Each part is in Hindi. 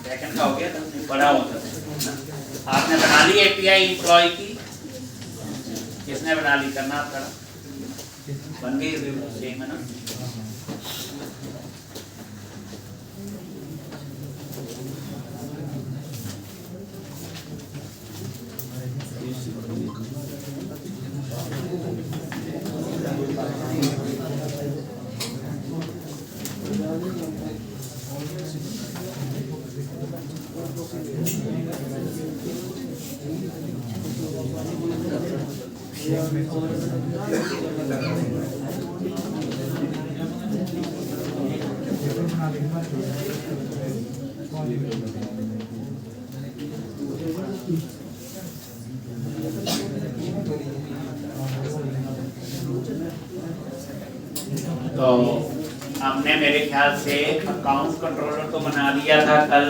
बैकएंड का हो गया था, बड़ा होता था। आपने बना ली एपीआई एम्प्लॉय की, किसने बना ली? करना आप करा, बन गई सेम है ना। तो हमने मेरे ख्याल से अकाउंट कंट्रोलर तो बना दिया था कल।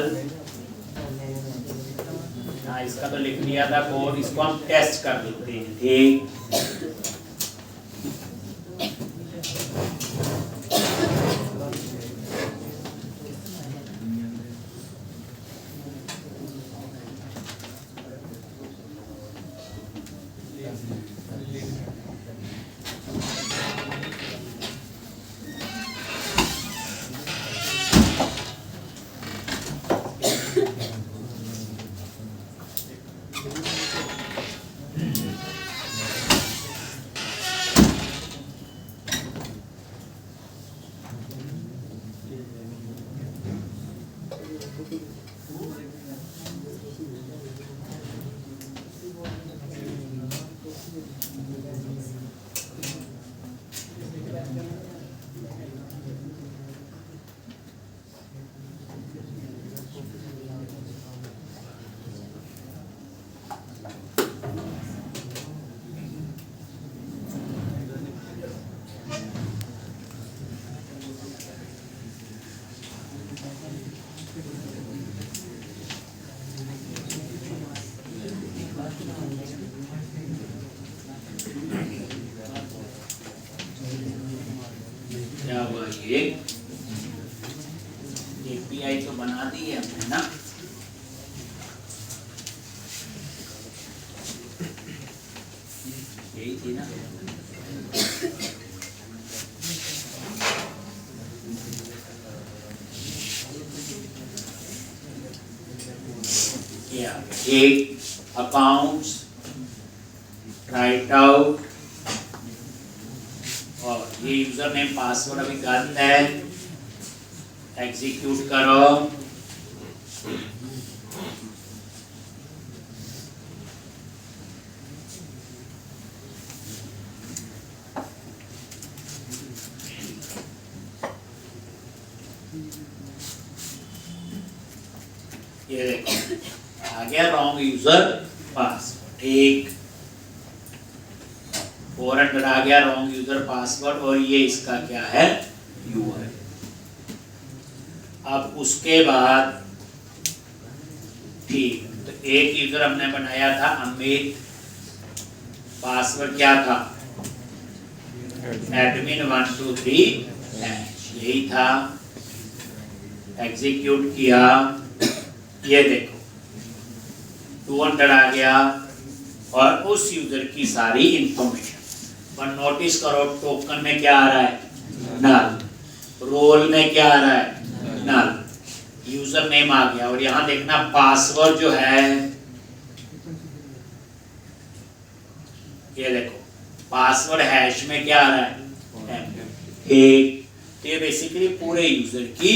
हाँ, इसका तो लिख लिया था कोड, इसको हम टेस्ट कर लेते हैं। ठीक, क्या हुआ? ये एपीआई तो बना दी है हमने ना। यही थी ना। क्या? एक अकाउंट्स राइट आउट, और ये यूजर नेम पासवर्ड अभी गलत है, एग्जीक्यूट करो। ये देखो आ गया रॉन्ग यूजर पासवर्ड। ठीक, 400 आ गया रॉन्ग यूजर पासवर्ड, और ये इसका क्या है? यूआई। अब उसके बाद ठीक, तो एक यूजर हमने बनाया था अमित, पासवर्ड क्या था? admin 1 2 3 यही था। एग्जीक्यूट किया, ये देखो 200 आ गया, और उस यूजर की सारी इंफॉर्मेशन। पर नोटिस करो टोकन में क्या आ रहा है? नल। रोल में क्या आ रहा है? नल। यूजर नेम आ गया, और यहां देखना पासवर्ड जो है, ये देखो पासवर्ड हैश में क्या आ रहा है? एक। तो ये बेसिकली पूरे यूजर की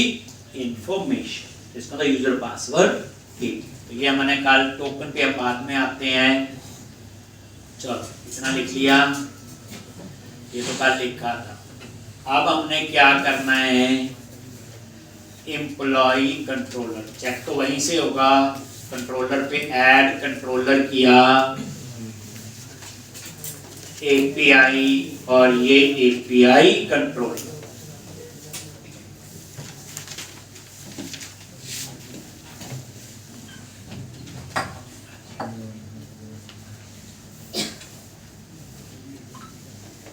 इंफॉर्मेशन, इसका तो यूजर पासवर्ड। ठीक, तो ये मैंने कल टोकन पे बाद में आते हैं। चलो इतना लिख लिया, ये तो कल लिखा था। अब हमने क्या करना है? एम्प्लॉय कंट्रोलर चेक तो वहीं से होगा। कंट्रोलर पे ऐड कंट्रोलर किया, एपीआई, और ये एपीआई कंट्रोलर।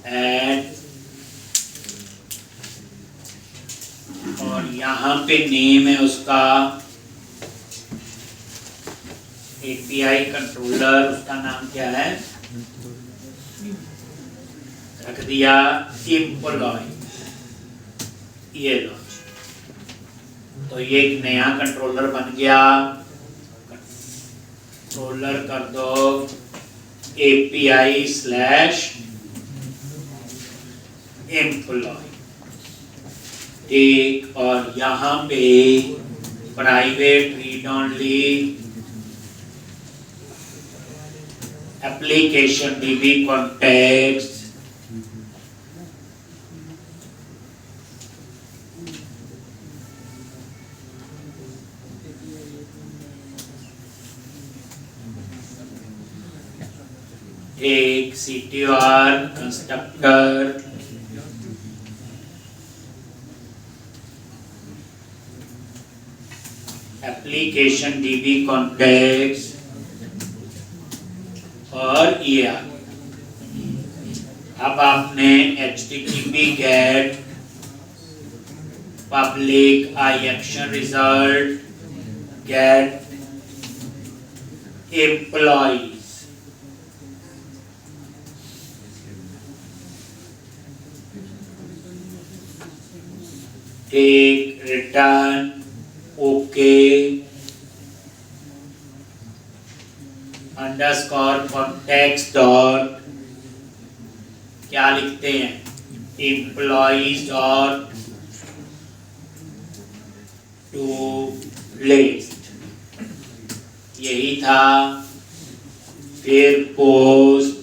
ऐड, और यहाँ पे नेम है उसका एपीआई कंट्रोलर, उसका नाम क्या है, रख दिया एम्प्लॉय। ये लो, तो ये एक नया कंट्रोलर बन गया। कंट्रोलर कर दो एपीआई स्लैश एम्प्लॉय, ठीक। और यहाँ पे private read only application DB context एक CTR constructor application DB context और ये आ गया। अब आपने HTTP get public I action result get employees, take return okay underscore context dot क्या लिखते हैं, एम्प्लॉइज डॉट टू लिस्ट, यही था। फिर post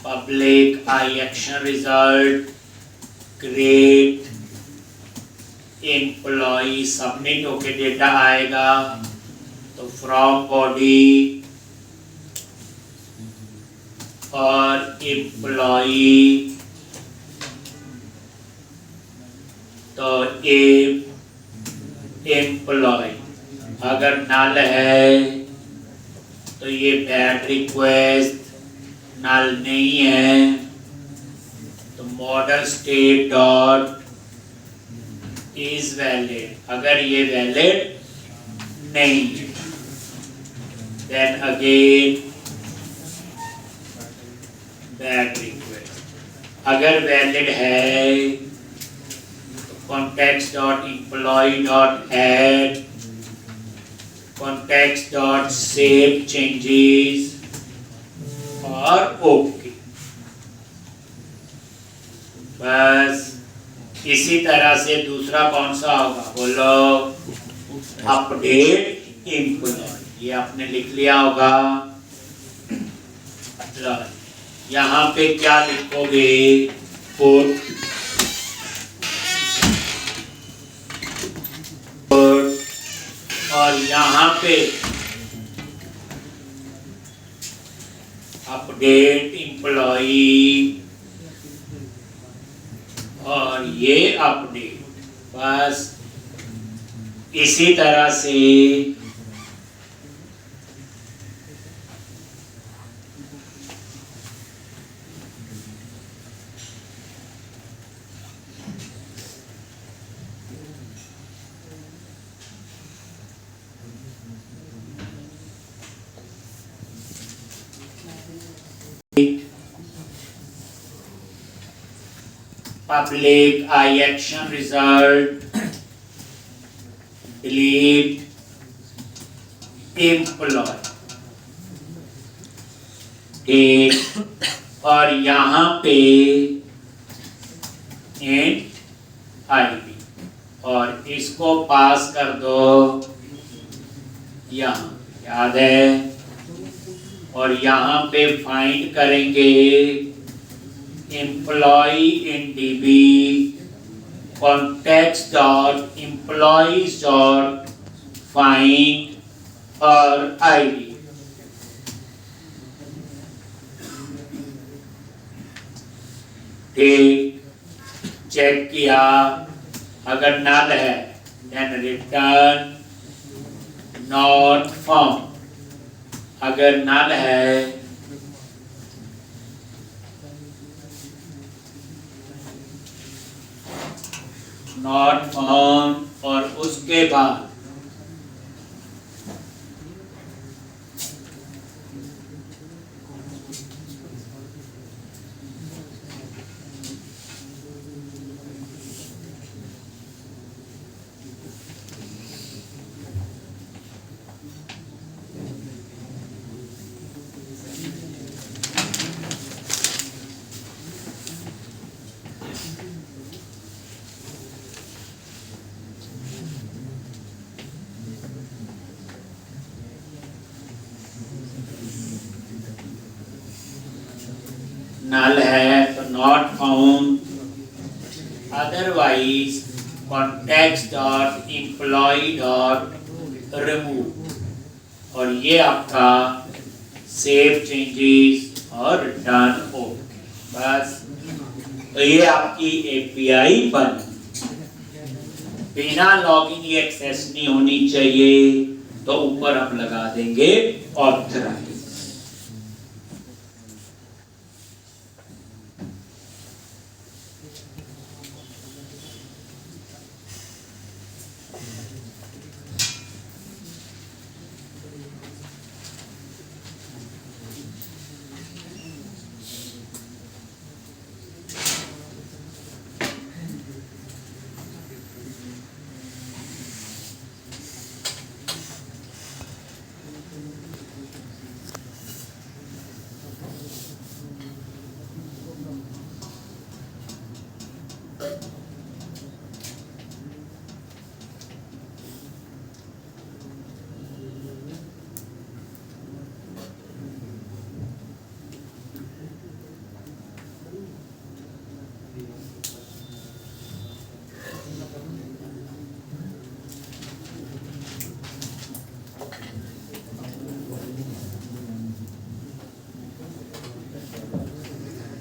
public I action result create employee, submit होके डेटा आएगा। तो फ्रॉम बॉडी और एम्प्लॉय, तो एम्प्लॉय अगर नल है तो ये बैड रिक्वेस्ट, नल नहीं है तो model state dot is valid, अगर ये वैलिड नहीं है देन अगेन बैड रिक्वेस्ट, अगर वैलिड है तो context dot employ dot add context dot save changes और ओके। बस इसी तरह से दूसरा कौन सा होगा, बोलो, अपडेट एम्प्लॉय, ये आपने लिख लिया होगा। यहाँ पे क्या लिखोगे, और यहाँ पे अपडेट एम्प्लॉय और ये अपडेट, बस इसी तरह से public I action result delete employee, ठीक। और यहाँ पे int id और इसको पास कर दो यहाँ, याद है। और यहाँ पे फाइंड करेंगे employee in DB context dot employees dot find और आईडी, ठीक। चेक किया, अगर नल है देन रिटर्न नॉट फाउंड, अगर नल है नॉट फाउंड, और उसके बाद नल है तो not found, otherwise context dot employ dot remove, और ये आपका सेव चेंजेस और रिटर्न ओके। बस, तो ये आपकी एपीआई बन। बिना लॉगिन ये एक्सेस नहीं होनी चाहिए, तो ऊपर हम लगा देंगे ऑथराइज।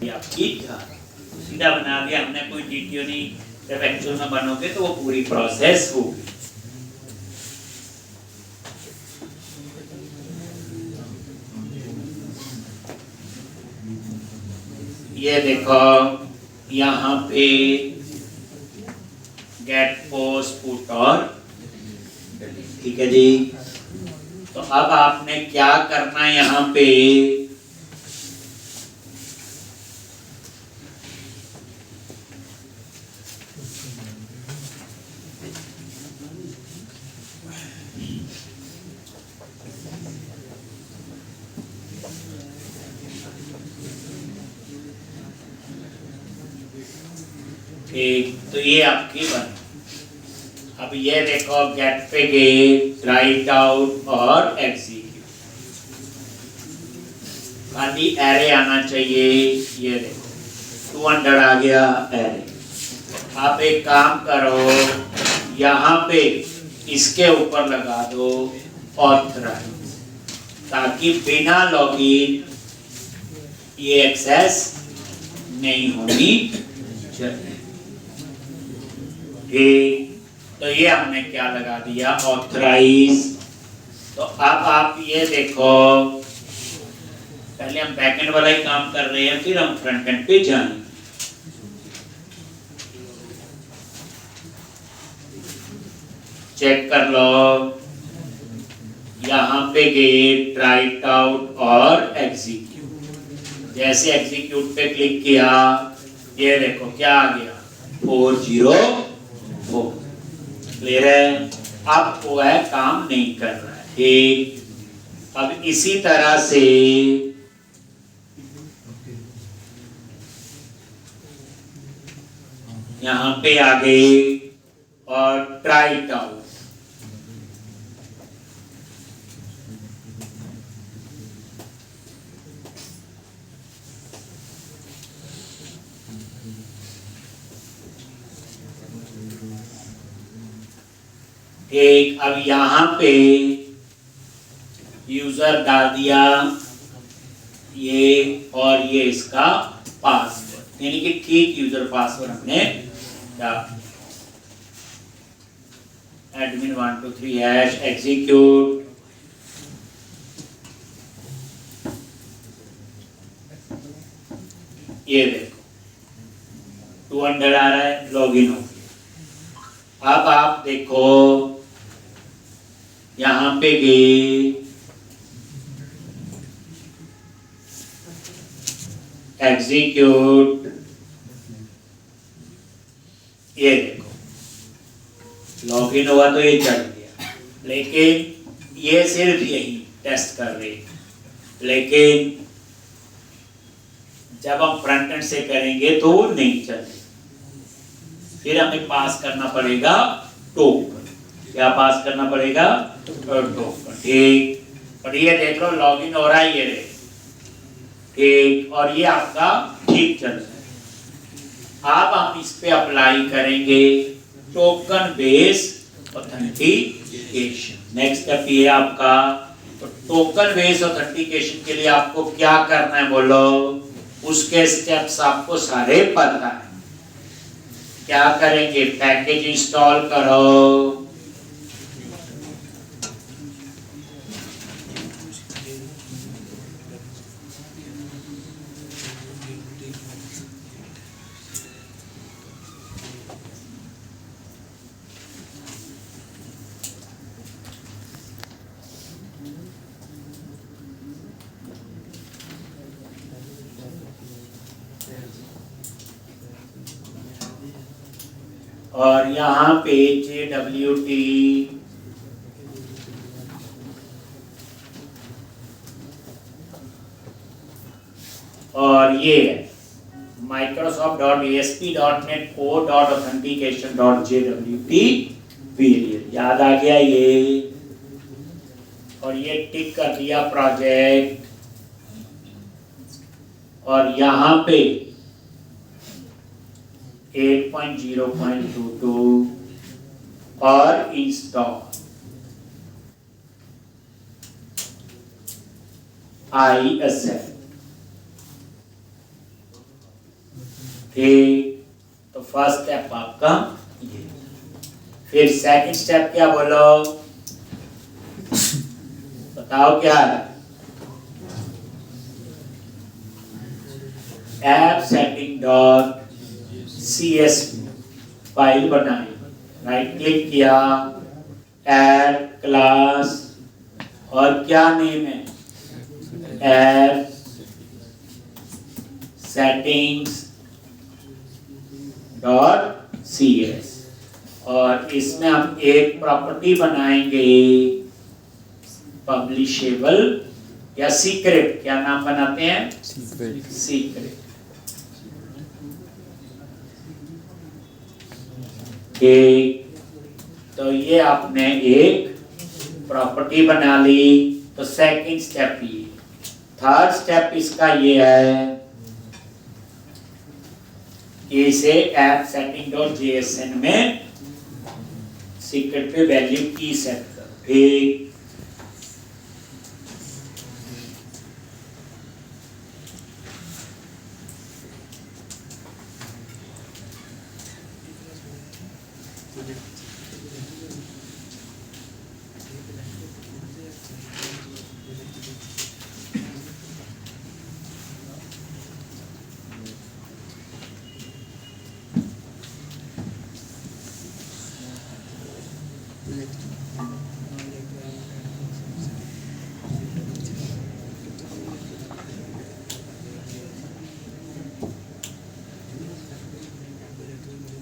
आपकी सीधा बना दिया हमने, कोई डीटीओ नहीं। जब एक्चुअल में बनोगे तो वो पूरी प्रोसेस होगी। ये देखो यहाँ पे गेट पोस्ट पुट और, ठीक है जी। तो अब आपने क्या करना है यहाँ पे, तो ये आपकी बन। अब ये देखो गेट पे गए, राइट आउट और एग्जीक्यूट, खाली एरे आना चाहिए। ये देखो 200 आ गया एरे। आप एक काम करो, यहाँ पे इसके ऊपर लगा दो ऑथराइज, ताकि बिना लॉगिन ये एक्सेस नहीं होनी चाहिए। ठीक, तो ये हमने क्या लगा दिया, ऑथराइज। तो अब आप ये देखो, पहले हम बैकएंड वाला ही काम कर रहे हैं, फिर हम फ्रंट एंड पे जाएंगे। चेक कर लो, यहाँ पे गए, राइट आउट और एग्जीक्यूट। जैसे एग्जीक्यूट पे क्लिक किया, ये देखो क्या आ गया, 404। क्लियर है? अब वो है काम नहीं कर रहा है। ठीक, अब इसी तरह से यहाँ पे आ गए और ट्राई इट आउट। एक, अब यहाँ पे यूजर डाल दिया ये, और ये इसका पासवर्ड, यानी कि ठीक यूजर पासवर्ड हमने डाल। Admin 123 hash execute. ये देखो 200 आ रहा है, लॉगिन हो। अब आप देखो यहाँ पे गए, एग्जीक्यूट, ये देखो लॉगिन हुआ तो ये चल गया। लेकिन ये सिर्फ यही टेस्ट कर रहे, लेकिन जब हम फ्रंट एंड से करेंगे तो नहीं चलेगा। फिर हमें पास करना पड़ेगा टोकन। क्या पास करना पड़ेगा? टोकन। ठीक, और ये देख लो लॉगिन हो रहा है, ये ठीक, और ये आपका ठीक चल रहा है। अब हम इस पे अप्लाई करेंगे token based authentication. Next step ये है आपका। तो टोकन बेस्ड ऑथेंटिकेशन के लिए आपको क्या करना है बोलो, उसके स्टेप्स आपको सारे पता है। क्या करेंगे, पैकेज इंस्टॉल करो, और यहाँ पे JWT और ये Microsoft.ASP.NET Core.Authentication.jwt वेरिएबल याद आ गया ये, और ये टिक कर दिया प्रोजेक्ट, और यहाँ पे 8.0.22 और इंस्टॉल ISF। ठीक, तो फर्स्ट स्टेप आपका ये। फिर सेकंड स्टेप क्या बोलो, बताओ क्या है। App setting dot CSV file बनाई, राइट क्लिक किया, ऐड क्लास, और क्या नेम है, ऐप सेटिंग्स डॉट CS, और इसमें हम एक प्रॉपर्टी बनाएंगे पब्लिशेबल या सीक्रेट। क्या नाम बनाते हैं, सीक्रेट। तो ये आपने एक प्रॉपर्टी बना ली। तो सेकंड स्टेप ये। थर्ड स्टेप इसका ये है कि इसे ऐप सेटिंग डॉट JSON में सीक्रेट पे वैल्यू की सेट कर। ठीक,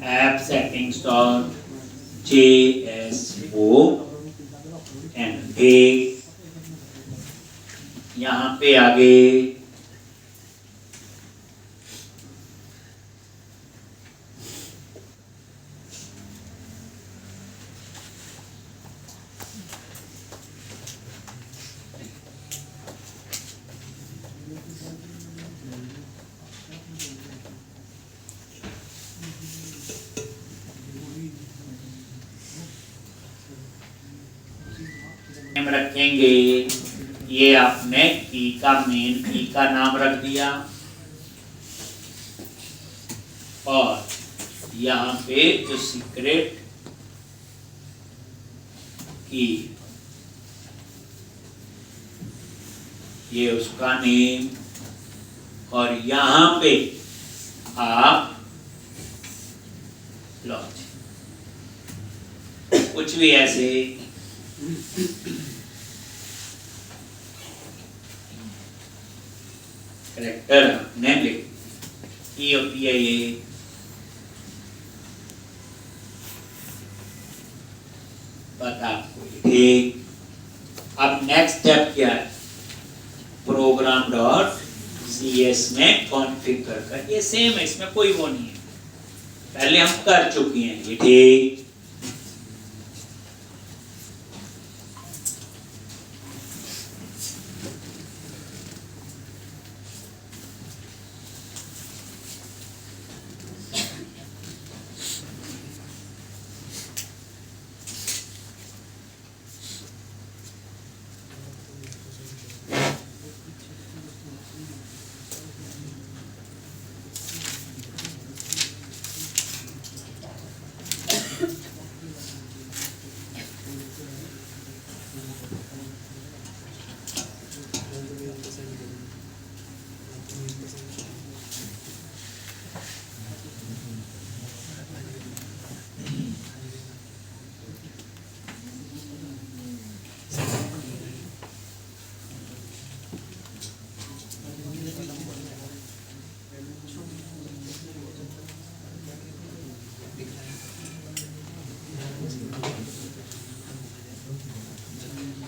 ऐप सेटिंग्स डॉट JSON। यहाँ पे आगे रखेंगे। ये आपने की का मेन की का नाम रख दिया, और यहाँ पे जो सीक्रेट की ये उसका नेम, और यहाँ पे आप लॉज कुछ भी ऐसे कैरेक्टर ने लिख की होती है ये। पता आपको। ठीक, अब नेक्स्ट स्टेप क्या है, प्रोग्राम डॉट CS में कॉन्फ़िगर कर। ये सेम है, इसमें कोई वो नहीं है, पहले हम कर चुके हैं ये। ठीक,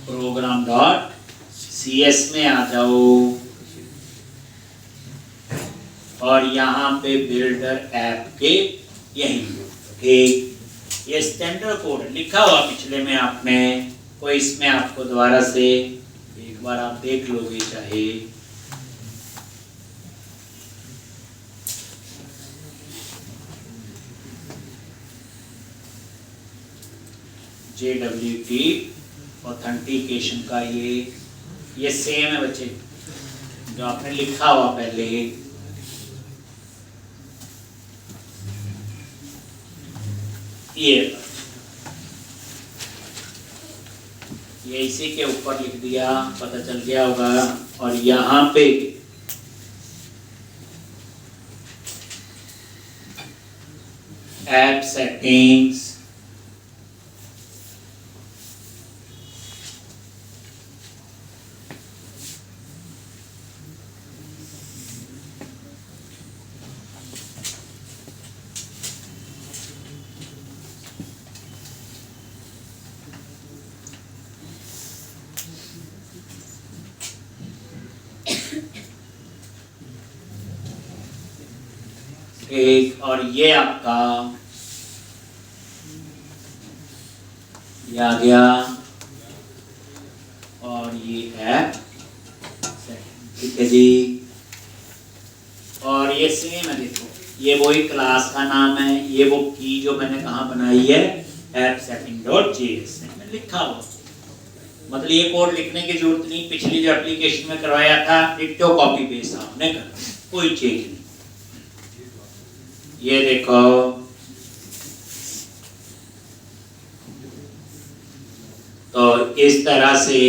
प्रोग्राम डॉट CS में आ जाओ और यहाँ पे बिल्डर ऐप के यही ठीक, ये स्टैंडर्ड कोड लिखा हुआ पिछले में आपने, कोई इसमें आपको दोबारा से एक बार आप देख लोगे चाहे। JWT ऑथेंटिकेशन का ये सेम है बच्चे जो आपने लिखा हुआ पहले। ये इसी के ऊपर लिख दिया, पता चल गया होगा। और यहाँ पे ऐप सेटिंग्स, एक, और ये आपका ये आ गया, और ये ऐप ठीक है जी। और ये सेम है, देखो ये वही क्लास का नाम है, ये वो की जो मैंने कहाँ बनाई है ऐप सेटिंग डॉट JS में लिखा हुआ। मतलब ये कोड लिखने की जरूरत नहीं, पिछली जो एप्लीकेशन में करवाया था डिट्टो कॉपी पेस्ट आपने कर, कोई चेंज नहीं। ये देखो तो इस तरह से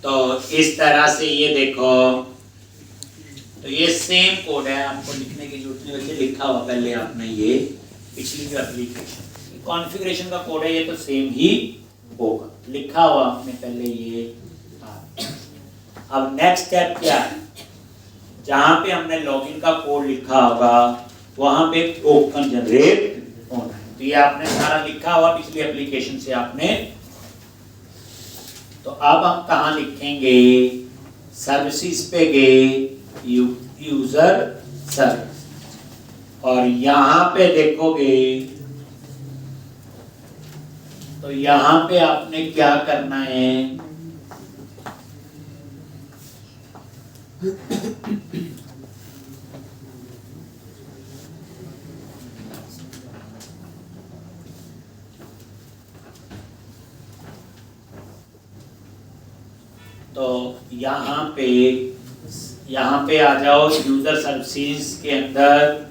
तो इस तरह से ये देखो, तो ये सेम कोड है, आपको लिखने की जरूरत नहीं, वैसे लिखा हुआ पहले आपने ये पिछली जो एप्लीकेशन कॉन्फ़िगरेशन का कोड है, ये तो सेम ही होगा, लिखा हुआ आपने पहले ये। अब नेक्स्ट स्टेप क्या है, जहां पे हमने लॉगिन का कोड लिखा होगा वहां पे टोकन जनरेट होना है। तो ये आपने सारा लिखा हुआ पिछली एप्लीकेशन से आपने। तो अब हम कहाँ लिखेंगे, सर्विसेज पे गए, यूजर सर्विस, और यहाँ पे देखोगे तो यहाँ पे आपने क्या करना है, तो यहाँ पे आ जाओ यूजर सर्विसेज के अंदर,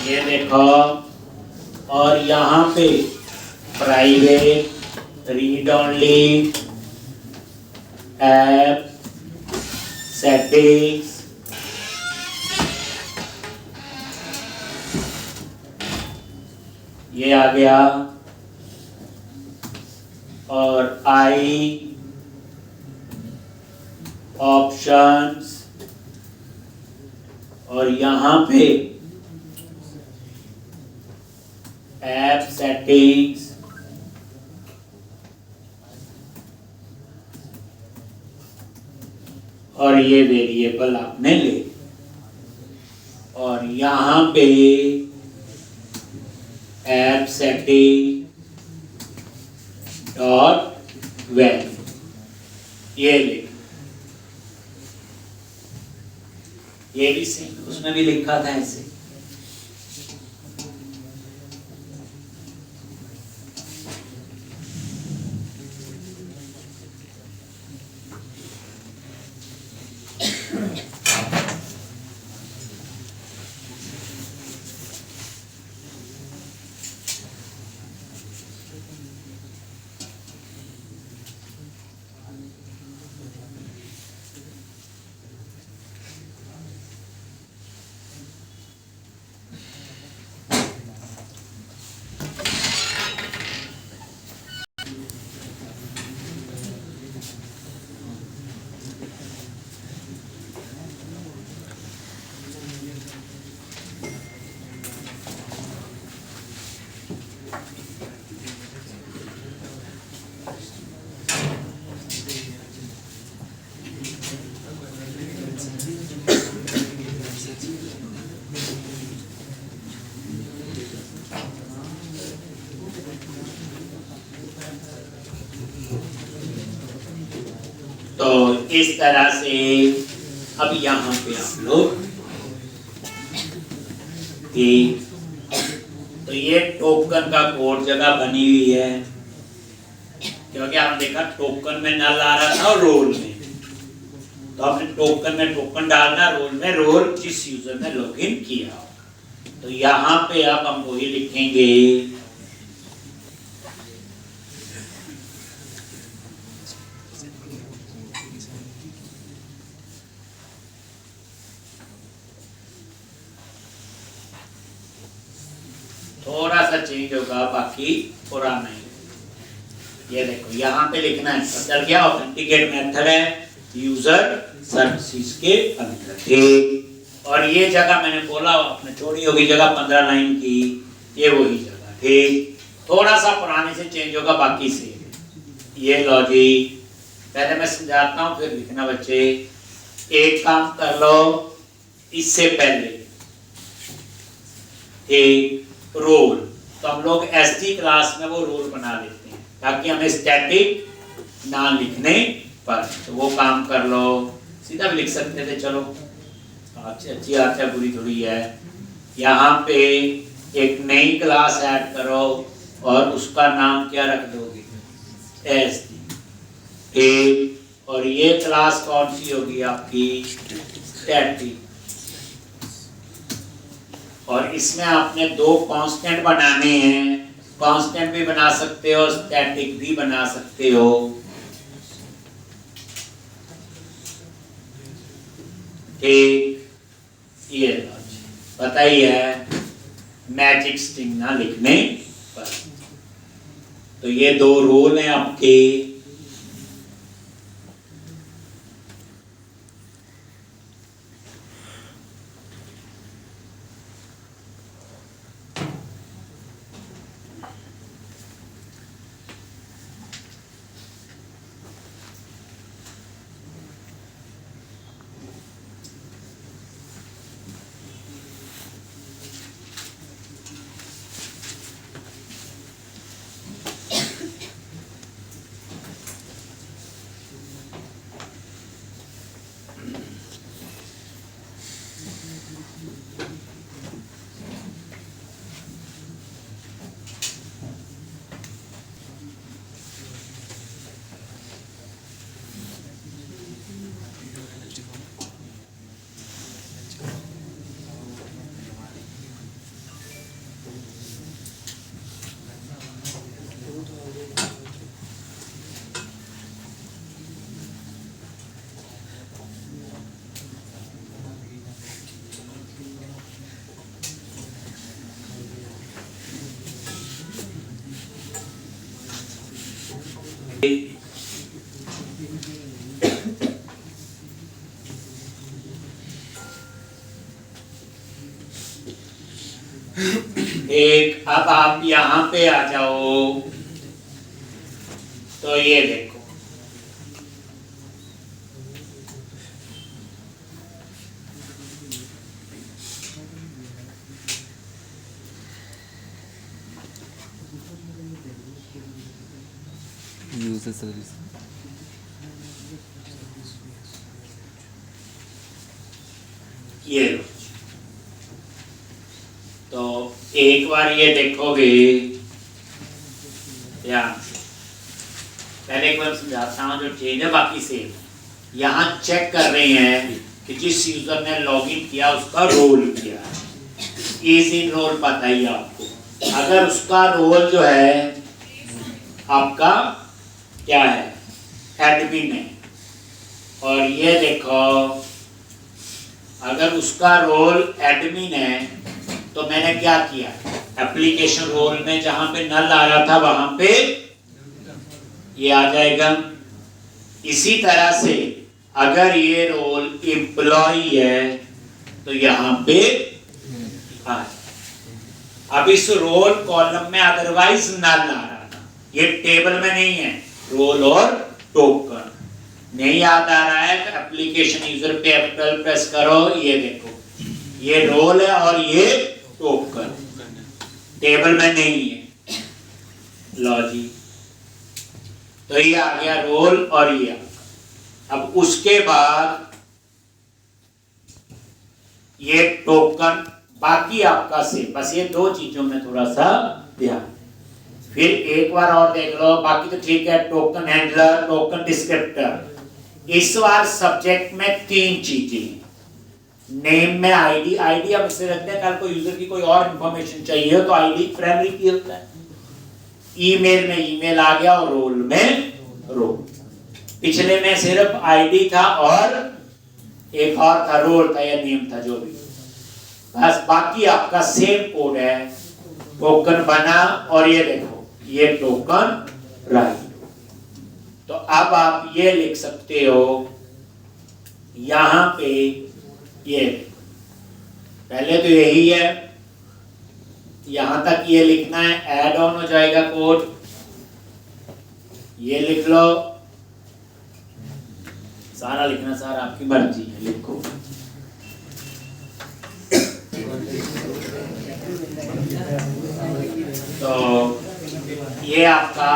ये देखो, और यहाँ पे private read only app settings, ये आ गया, और आई ऑप्शंस, और यहाँ पे ऐप सेटिंग्स, और ये वेरिएबल आपने ले, और यहाँ पे ऐप सेटिंग डॉट वैल्यू ये ले, ये भी सेम उसमें भी लिखा था ऐसे। इस तरह से अब यहाँ पे आप लोग ठीक, तो ये टोकन का कोड जगह बनी हुई है, क्योंकि आपने देखा टोकन में नल आ रहा था और रोल में, तो आपने टोकन में टोकन डालना, रोल में रोल जिस यूजर ने लॉगिन किया। तो यहाँ पे अब हम वही लिखेंगे थोड़ा सा चेंज होगा, बाकी पुराना ही। ये देखो यहाँ पे लिखना है अंदर क्या ऑथेंटिकेट मेथड है यूजर सर्विसेज के अंदर, ठीक। और ये जगह मैंने बोला आपने छोड़ी होगी जगह 15 लाइन की, ये वही जगह, ठीक। थोड़ा सा पुराने से चेंज होगा, बाकी से ये लॉजिक पहले मैं समझाता हूँ फिर लिखना बच्चे। एक काम कर लो इससे पहले, ठीक, रोल, तो हम लोग एसटी क्लास में वो रोल बना लेते हैं ताकि हमें स्टैटिक ना लिखने पर, तो वो काम कर लो। सीधा भी लिख सकते थे, चलो अच्छी बात है, बुरी थोड़ी है। यहाँ पे एक नई क्लास ऐड करो और उसका नाम क्या रख दोगे, एसटी, ठीक। और ये क्लास कौन सी होगी आपकी, स्टैटिक। और इसमें आपने दो कांस्टेंट बनाने हैं, कांस्टेंट भी बना सकते हो, स्टैटिक भी बना सकते हो, ठीक। ये पता ही है मैजिक स्ट्रिंग ना लिखने पर। तो ये दो रोल हैं आपके, एक। अब आप यहाँ पे आ जाओ, तो ये देखो यूजर सर्विस, ये लो। तो एक बार ये देखोगे ध्यान से, पहले एक बार समझाता हूँ जो चेंज है, बाकी सेम। यहाँ चेक कर रहे हैं कि जिस यूजर ने लॉगिन किया उसका रोल क्या है, इजी रोल पता ही है आपको। अगर उसका रोल जो है आपका क्या है, एडमिन है, और ये देखो अगर उसका रोल एडमिन है तो मैंने क्या किया, एप्लीकेशन रोल में जहां पे नल आ रहा था वहां पे ये आ जाएगा। इसी तरह से अगर ये रोल एम्प्लॉय है तो यहाँ पे अब इस रोल कॉलम में अदरवाइज नल आ रहा था, ये टेबल में नहीं है, रोल और टोकन। नहीं याद आ रहा है तो एप्लीकेशन यूजर पे F12 प्रेस करो, ये देखो ये रोल है और ये टोकन, टेबल में नहीं है लॉजिक। तो ये आ गया रोल और ये अब उसके बाद ये टोकन, बाकी आपका सेम, बस ये दो चीजों में थोड़ा सा ध्यान। फिर एक बार और देख लो, बाकी तो ठीक है, टोकन हैंडलर, टोकन डिस्क्रिप्टर। इस बार सब्जेक्ट में तीन चीजें, नेम में आईडी, आईडी आप इससे रखते हैं कल को यूजर की कोई और इंफॉर्मेशन चाहिए हो तो आईडी प्राइमरी की होता है। ईमेल में ईमेल आ गया और रोल में रोल। पिछले में सिर्फ आईडी था और एक और था रोल था या नेम था, जो भी, बस बाकी आपका सेम कोड है। टोकन बना और ये देखो ये टोकन राइट। तो अब आप ये लिख सकते हो यहां पे, ये पहले तो यही है, यहां तक ये लिखना है, ऐड ऑन हो जाएगा कोड, ये लिख लो, सारा लिखना सारा आपकी मर्जी है, लिखो। तो ये आपका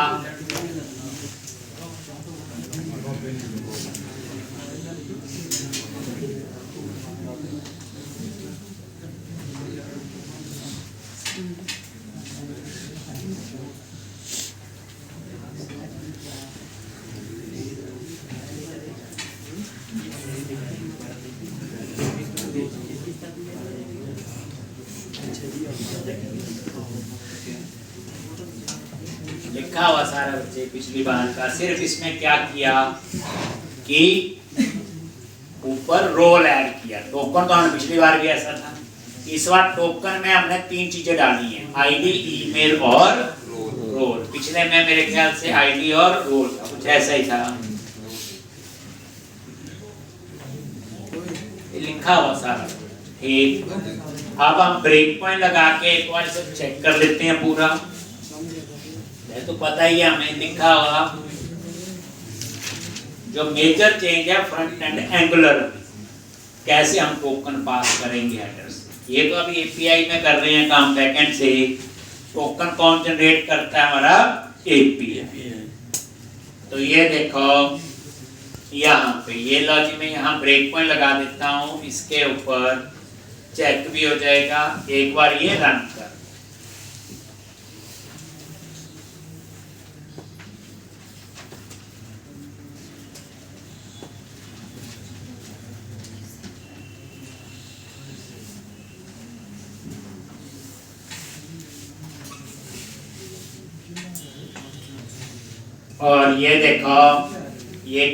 लिखा हुआ सारा बच्चे पिछली बार का। सिर्फ इसमें क्या किया कि ऊपर रोल ऐड किया। टोकन तो हमने पिछली बार भी ऐसा था, इस बार टोकन में हमने तीन चीजें डाली हैं, आईडी, ईमेल और रोल। पिछले में मेरे ख्याल से आईडी और रोल था, कुछ ऐसा ही था, लिखा हुआ सारा। ठीक, अब हम ब्रेक पॉइंट लगा के एक बार सब चेक कर लेते हैं पूरा। तो पता ही है हमें लिखा हुआ जो मेजर चेंज है फ्रंट एंड एंगुलर, कैसे हम टोकन पास करेंगे हेडर से। ये तो अभी एपीआई में कर रहे हैं काम बैकएंड से। टोकन कौन जनरेट करता है? हमारा एपीआई। तो ये देखो यहाँ पे ये लॉजिक में यहाँ ब्रेक पॉइंट लगा देता हूँ, इसके ऊपर चेक भी हो जाएगा। एक बार ये रन कर, और ये देखो ये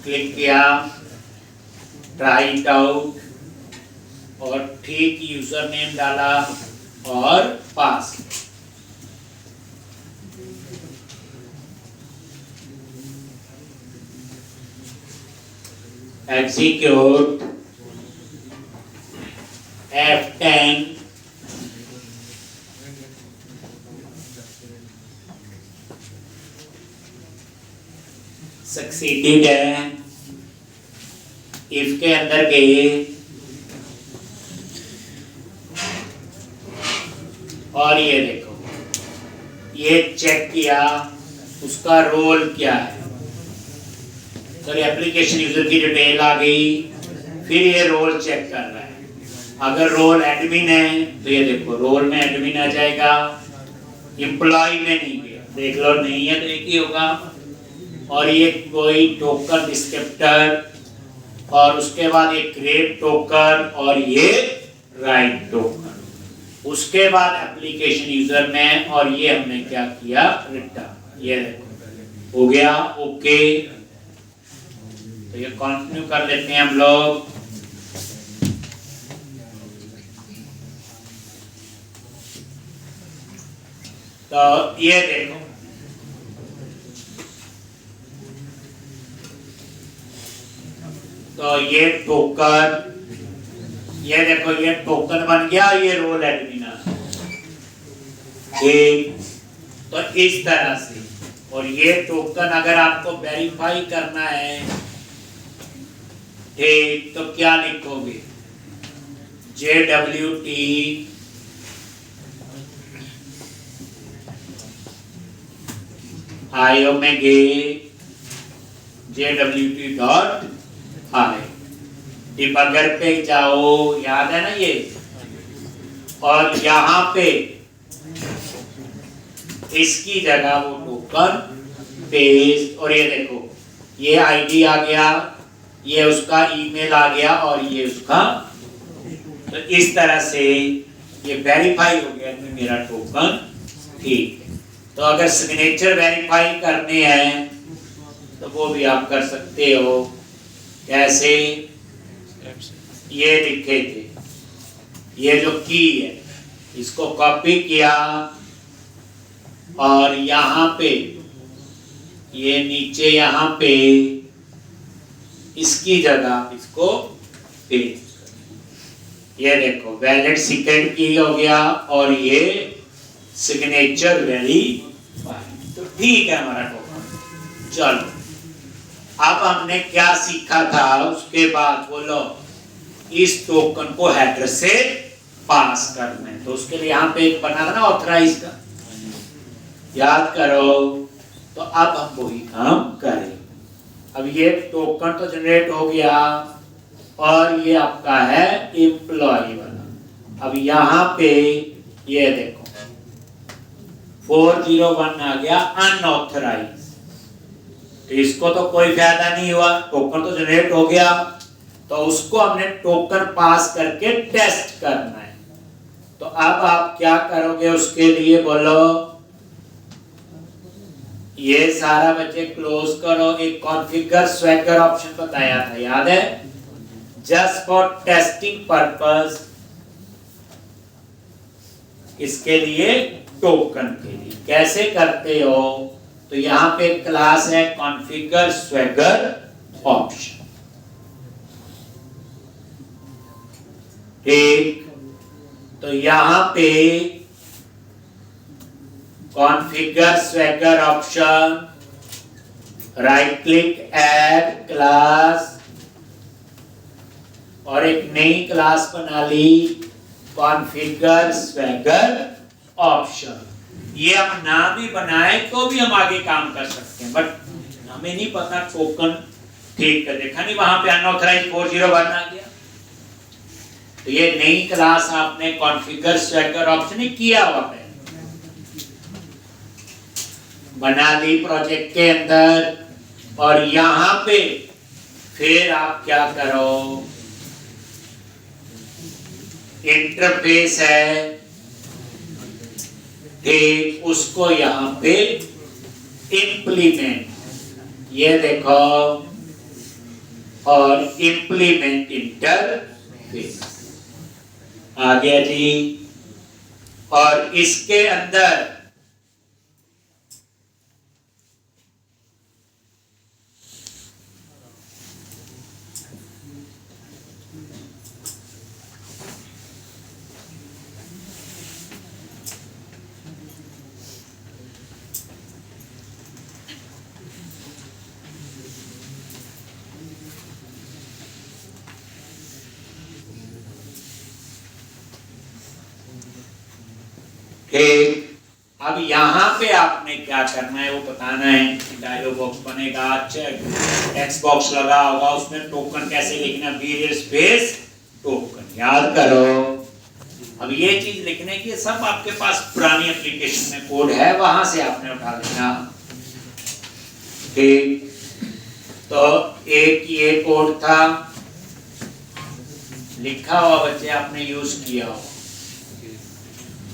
क्लिक किया, ट्राई इट आउट, और ठीक यूजर नेम डाला और पास। एग्जीक्यूट F10, सक्सीडेड है। इफ के अंदर गए और ये देखो ये चेक किया उसका रोल क्या है, सॉरी एप्लीकेशन यूजर की डिटेल आ गई। फिर ये रोल चेक कर रहा है, अगर रोल एडमिन है तो ये देखो रोल में एडमिन आ जाएगा, एम्प्लॉय में नहीं गया, देख लो नहीं है तो एक ही होगा। और ये कोई टोकन डिस्क्रिप्टर और उसके बाद एक क्रिएट टोकन और ये राइट टोकन, उसके बाद एप्लीकेशन यूजर में, और ये हमने क्या किया रिटर्न। ये देखो हो गया ओके। तो ये कंटिन्यू कर लेते हैं हम लोग। तो ये देखो तो ये टोकन, ये देखो ये टोकन बन गया, ये रोल एडमिन। ठीक, तो इस तरह से। और ये टोकन अगर आपको वेरीफाई करना है, ठीक, तो क्या लिखोगे? JWT IO में गे JWT.I डिबगर पे जाओ, याद है ना ये, और यहाँ पे इसकी जगह वो टोकन पेस्ट, और ये देखो ये आईडी आ गया, ये उसका ईमेल आ गया और ये उसका, तो इस तरह से ये वेरीफाई हो गया कि मेरा टोकन ठीक है। तो अगर सिग्नेचर वेरीफाई करने हैं तो वो भी आप कर सकते हो। कैसे? ये लिखे थे, ये जो की है इसको कॉपी किया और यहाँ पे ये नीचे यहाँ पे इसकी जगह इसको पेस्ट, ये देखो वैलिड सीक्रेट की हो गया और ये सिग्नेचर वेरीफाई। तो ठीक है हमारा टोकन। चलो अब हमने क्या सीखा था, उसके बाद बोलो इस टोकन को हेडर से पास करना है। तो उसके लिए यहाँ पे एक बना था ना ऑथराइज का, याद करो। तो अब हम वही काम करें। अब ये टोकन तो जनरेट हो गया और ये आपका है एम्प्लॉय वाला। अब यहाँ पे ये देखो 401 आ गया अनऑथराइज, तो इसको तो कोई फायदा नहीं हुआ, टोकन तो जनरेट हो गया, तो उसको हमने टोकन पास करके टेस्ट करना है। तो अब आप क्या करोगे उसके लिए, बोलो ये सारा बच्चे क्लोज करो। एक कॉन्फ़िगर स्वैगर ऑप्शन बताया था, याद है? जस्ट फॉर टेस्टिंग पर्पस, इसके लिए टोकन के लिए कैसे करते हो? तो यहाँ पे क्लास है कॉन्फ़िगर स्वैगर ऑप्शन, ठीक। तो यहाँ पे configure swagger option, right click add class और एक नई क्लास बना ली कॉन्फ़िगर स्वैगर ऑप्शन। ये हम ना भी बनाए तो भी हम आगे काम कर सकते हैं, बट हमें नहीं पता टोकन ठीक है। देखा नहीं वहां पे अनऑथराइज्ड 401 आ गया। तो ये नई क्लास आपने कॉन्फ़िगर स्वैगर ऑप्शन ही किया हुआ है, बना ली प्रोजेक्ट के अंदर। और यहां पे फिर आप क्या करो, इंटरफेस है ठीक, उसको यहां पे इम्प्लीमेंट, ये देखो, और इम्प्लीमेंट इंटरफेस आ गया जी। और इसके अंदर ठीक। अब यहाँ पे आपने क्या करना है वो बताना है। डायलॉग बॉक्स बनेगा, टेक्स्ट बॉक्स लगा होगा, उसमें टोकन कैसे लिखना, वेरिएबल स्पेस टोकन, याद करो। अब ये चीज लिखने की सब आपके पास पुरानी एप्लीकेशन में कोड है, वहां से आपने उठा लेना, ठीक। तो एक ये कोड था लिखा हुआ, बच्चे आपने यूज किया हो,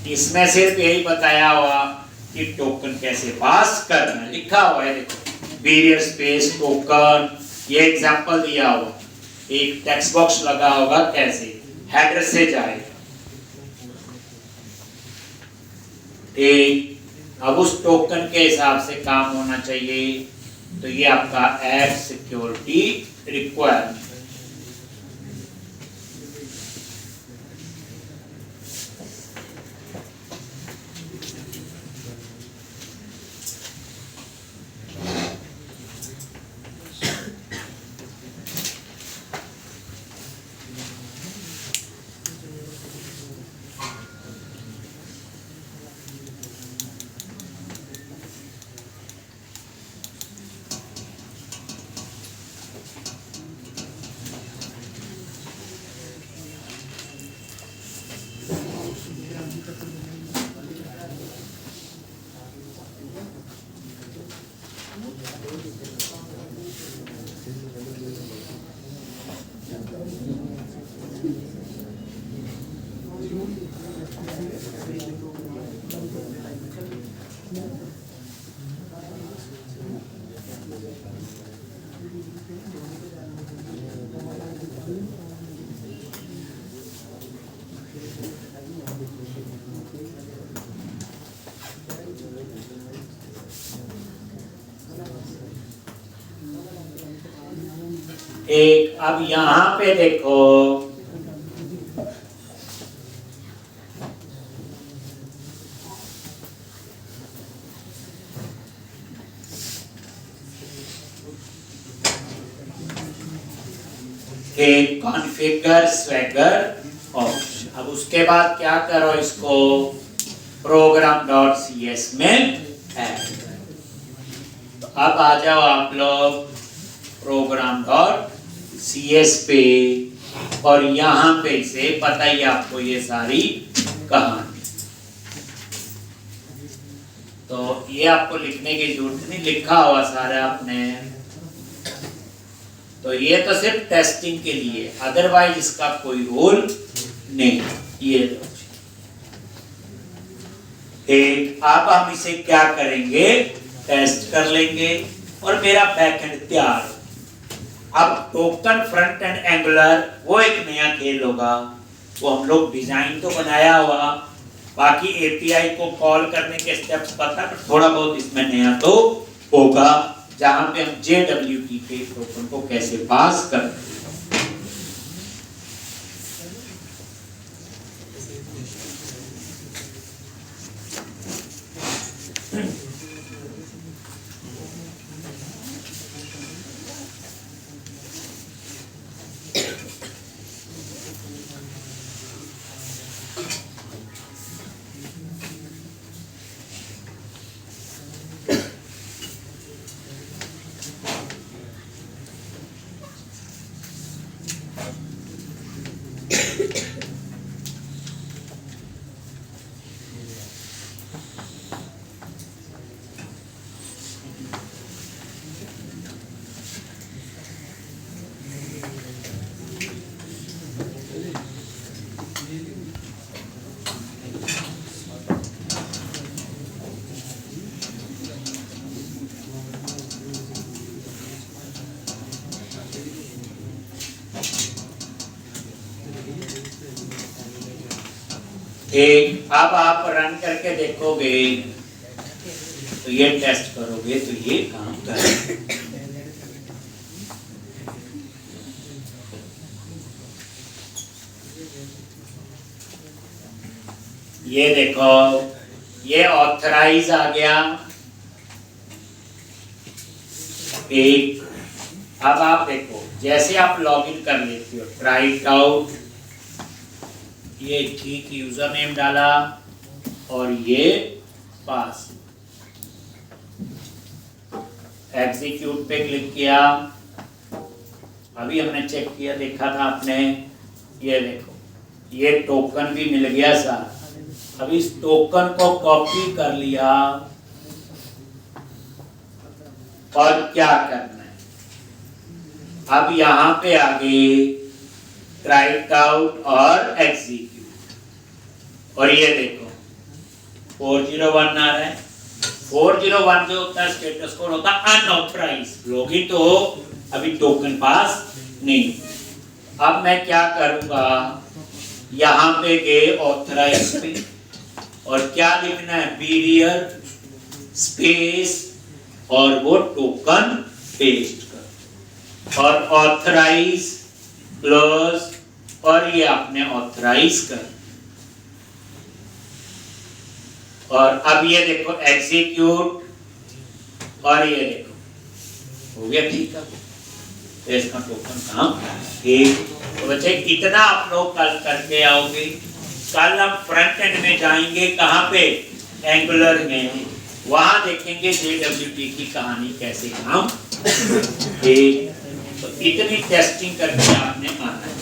इसमें सिर्फ यही बताया हुआ कि टोकन कैसे पास करना, लिखा हुआ है देखो, वेरिएबल स्पेस टोकन, ये एग्जांपल दिया हुआ, एक टेक्स्ट बॉक्स लगा होगा, कैसे हेडर से जाएगा, ठीक। अब उस टोकन के हिसाब से काम होना चाहिए। तो ये आपका ऐड सिक्योरिटी रिक्वायरमेंट, एक अब यहां पे देखो, एक कॉन्फ़िगर स्वैगर ऑप्शन। अब उसके बाद क्या करो, इसको program.cs में ऐड करो। तो अब आ जाओ आप लोग program.cs पे, और यहां पे से पता ही आपको ये सारी कहानी। तो ये आपको लिखने की जरूरत नहीं, लिखा हुआ सारा आपने। तो ये तो सिर्फ टेस्टिंग के लिए, अदरवाइज इसका कोई रोल नहीं। ये एक अब हम इसे क्या करेंगे, टेस्ट कर लेंगे और मेरा बैकएंड तैयार। अब टोकन फ्रंट एंड एंगुलर वो एक नया खेल होगा, वो हम लोग डिजाइन तो बनाया हुआ, बाकी एपीआई को कॉल करने के स्टेप्स पता, पर थोड़ा बहुत इसमें नया तो होगा, जहां पे हम JWT के टोकन को कैसे पास करते हैं। एक अब आप रन करके देखोगे, तो ये टेस्ट करोगे तो ये काम करेगा। ये देखो, ये ऑथराइज आ गया एक। अब आप देखो, जैसे आप लॉगिन कर लेते हो, ट्राई इट आउट, ये ठीक यूजर नेम डाला और ये पास, एग्जीक्यूट पे क्लिक किया। अभी हमने चेक किया, देखा था आपने, ये देखो ये टोकन भी मिल गया सारा। अब इस टोकन को कॉपी कर लिया और क्या करना है, अब यहां पे आगे ट्राई इट आउट और एग्जीक्यूट, और ये देखो 401 आ रहा है। 401 जो होता है स्टेटस कोड होता है अनऑथराइज, लॉगिन तो हो, अभी टोकन पास नहीं। अब मैं क्या करूंगा, यहां पे गए ऑथराइज पे, और क्या लिखना है, बीरियर स्पेस और वो टोकन पेस्ट कर, और ऑथराइज क्लोज, और ये आपने ऑथराइज कर। और अब ये देखो एग्जीक्यूट, और ये देखो हो गया, ठीक है, तो इसका टोकन काम ठीक। तो बच्चे इतना आप लोग कल करके आओगे। कल हम फ्रंट एंड में जाएंगे, कहाँ पे, एंगुलर में, वहां देखेंगे JWT की कहानी कैसे काम ठीक। तो इतनी टेस्टिंग करके आपने आना है।